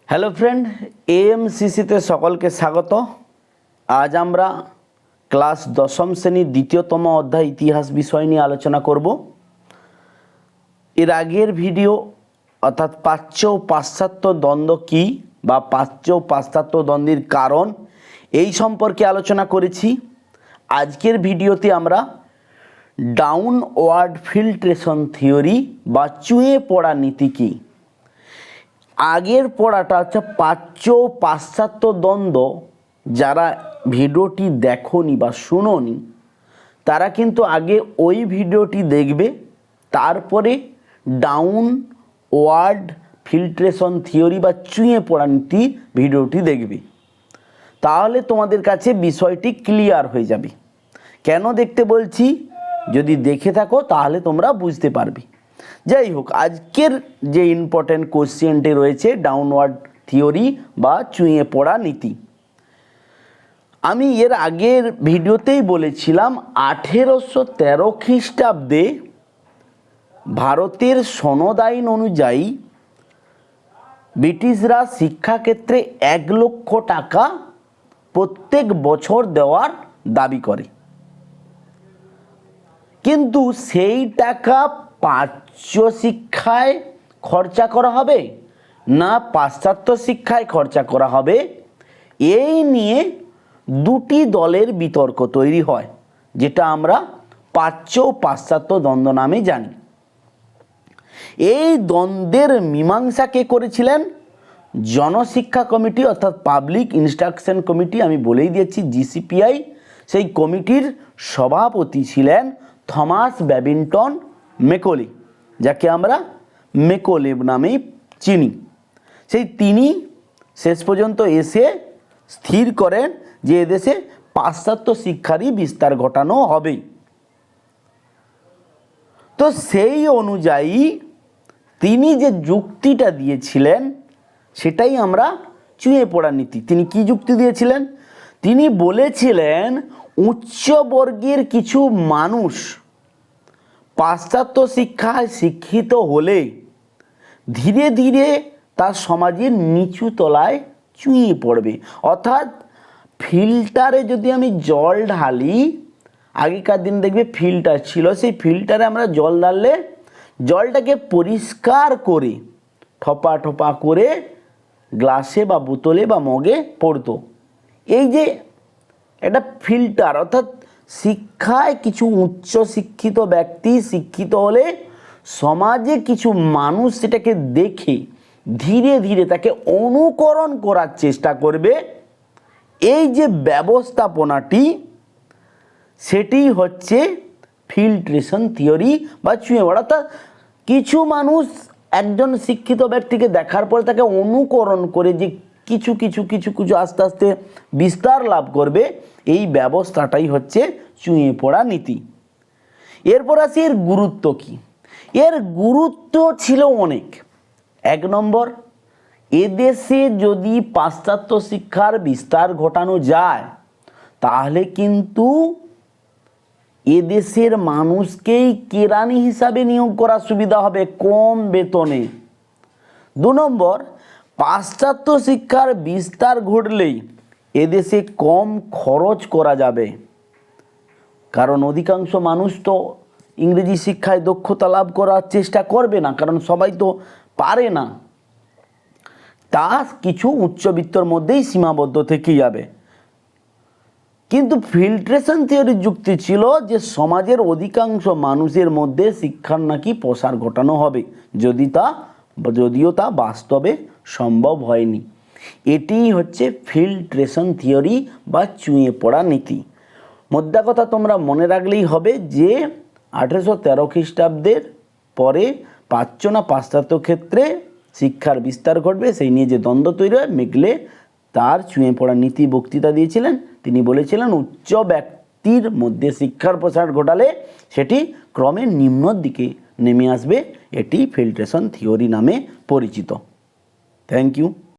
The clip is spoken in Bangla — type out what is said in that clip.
হ্যালো ফ্রেন্ড, এএমসিসিতে সকলকে স্বাগত। আজ আমরা ক্লাস দশম শ্রেণীর দ্বিতীয়তম অধ্যায় ইতিহাস বিষয় নিয়ে আলোচনা করব। এর আগের ভিডিও অর্থাৎ প্রাচ্য ও পাশ্চাত্য দ্বন্দ্ব কী বা প্রাচ্য ও পাশ্চাত্য দ্বন্দ্বের কারণ এই সম্পর্কে আলোচনা করেছি। আজকের ভিডিওতে আমরা ডাউনওয়ার্ড ফিল্ট্রেশন থিওরি বা চুঁয়ে পড়া নীতি কী, আগের পড়াটা হচ্ছে প্রাচ্য পাশ্চাত্য দ্বন্দ্ব। যারা ভিডিওটি দেখোনি বা শুনোনি তারা কিন্তু আগে ওই ভিডিওটি দেখবে, তারপরে ডাউনওয়ার্ড ফিল্ট্রেশন থিওরি বা চুঁয়ে পড়া নীতি ভিডিওটি দেখবে। তাহলে তোমাদের কাছে বিষয়টি ক্লিয়ার হয়ে যাবে। কেন দেখতে বলছি, যদি দেখে থাকো তাহলে তোমরা বুঝতে পারবে। যাই হোক, আজকের যে ইম্পর্টেন্ট কোশ্চেনটি রয়েছে ডাউনওয়ার্ড থিওরি বা চুঁয়ে পড়া নীতি। আমি এর আগের ভিডিওতেই বলেছিলাম 1813 খ্রিস্টাব্দে ভারতের সনদ আইন অনুযায়ী ব্রিটিশরা শিক্ষাক্ষেত্রে 1 লক্ষ টাকা প্রত্যেক বছর দেওয়ার দাবি করে, কিন্তু সেই টাকা প্রাচ্য শিক্ষায় খরচা করা হবে না পাশ্চাত্য শিক্ষায় খরচা করা হবে, এই নিয়ে দুটি দলের বিতর্ক তৈরি হয়, যেটা আমরা প্রাচ্য ও পাশ্চাত্য দ্বন্দ্ব নামে জানি। এই দ্বন্দ্বের মীমাংসা কে করেছিলেন? জনশিক্ষা কমিটি অর্থাৎ পাবলিক ইনস্ট্রাকশন কমিটি, আমি বলেই দিয়েছি জিসিপিআই। সেই কমিটির সভাপতি ছিলেন থমাস ব্যাবিংটন মেকলে, যাকে আমরা মেকলে নামেই চিনি। তিনি শেষ পর্যন্ত এসে স্থির করেন যে এদেশে পাশ্চাত্য শিক্ষারই বিস্তার ঘটানো হবে। তো সেই অনুযায়ী তিনি যে যুক্তিটা দিয়েছিলেন সেটাই আমরা চুঁয়ে পড়া নীতি। তিনি কি যুক্তি দিয়েছিলেন? তিনি বলেছিলেন উচ্চবর্গের কিছু মানুষ পাশ্চাত্য শিক্ষায় শিক্ষিত হলে ধীরে ধীরে তার সমাজের নিচু তলায় চুঁয়ে পড়বে। অর্থাৎ ফিল্টারে যদি আমি জল ঢালি, আগেকার দিন দেখবে ফিল্টার ছিল, সেই ফিল্টারে আমরা জল ঢাললে জলটাকে পরিষ্কার করে ঠোপা ঠোপা করে গ্লাসে বা বোতলে বা মগে পড়তো। এই যে একটা ফিল্টার, অর্থাৎ শিক্ষায় কিছু উচ্চ শিক্ষিত ব্যক্তি শিক্ষিত হলে সমাজে কিছু মানুষ সেটাকে দেখে ধীরে ধীরে তাকে অনুকরণ করার চেষ্টা করবে। এই যে ব্যবস্থাপনাটি, সেটি হচ্ছে ফিল্ট্রেশন থিওরি বা চুঁয়ে পড়া। অর্থাৎ কিছু মানুষ একজন শিক্ষিত ব্যক্তিকে দেখার পরে তাকে অনুকরণ করে যে কিছু কিছু কিছু কিছু আস্তে আস্তে বিস্তার লাভ করবে, এই ব্যবস্থাটাই হচ্ছে চুঁয়ে পড়া নীতি। এরপর আসি এর গুরুত্ব কি। এর গুরুত্ব ছিল অনেক। 1 নম্বর, এদেশে যদি পাশ্চাত্য শিক্ষার বিস্তার ঘটানো যায় তাহলে কিন্তু এদেশের মানুষকেই কেরানি হিসাবে নিয়োগ করার সুবিধা হবে কম বেতনে। 2 নম্বর, পাশ্চাত্য শিক্ষার বিস্তার ঘটলেই এদেশে কম খরচ করা যাবে, কারণ অধিকাংশ মানুষ তো ইংরেজি শিক্ষায় দক্ষতা লাভ করার চেষ্টা করবে না, কারণ সবাই তো পারে না। তা কিছু উচ্চবিত্তর মধ্যেই সীমাবদ্ধ থেকে যাবে। কিন্তু ফিল্ট্রেশন থিওরির যুক্তি ছিল যে সমাজের অধিকাংশ মানুষের মধ্যে শিক্ষার নাকি প্রসার ঘটানো হবে, যদিও তা বাস্তবে সম্ভব হয়নি। এটিই হচ্ছে ফিল্ট্রেশন থিওরি বা চুঁয়ে পড়া নীতি। মোদ্দা কথা তোমরা মনে রাখলেই হবে যে 1813 খ্রিস্টাব্দের পরে প্রাচ্য না পাশ্চাত্য ক্ষেত্রে শিক্ষার বিস্তার ঘটবে, সেই নিয়ে যে দ্বন্দ্ব তৈরি হয়, মেকলে তার চুঁয়ে পড়া নীতি বক্তৃতা দিয়েছিলেন। তিনি বলেছিলেন উচ্চ ব্যক্তির মধ্যে শিক্ষার প্রসার ঘটালে সেটি ক্রমে নিম্নর দিকে নেমে আসবে। এটি ফিল্ট্রেশন থিওরি নামে পরিচিত। Thank you.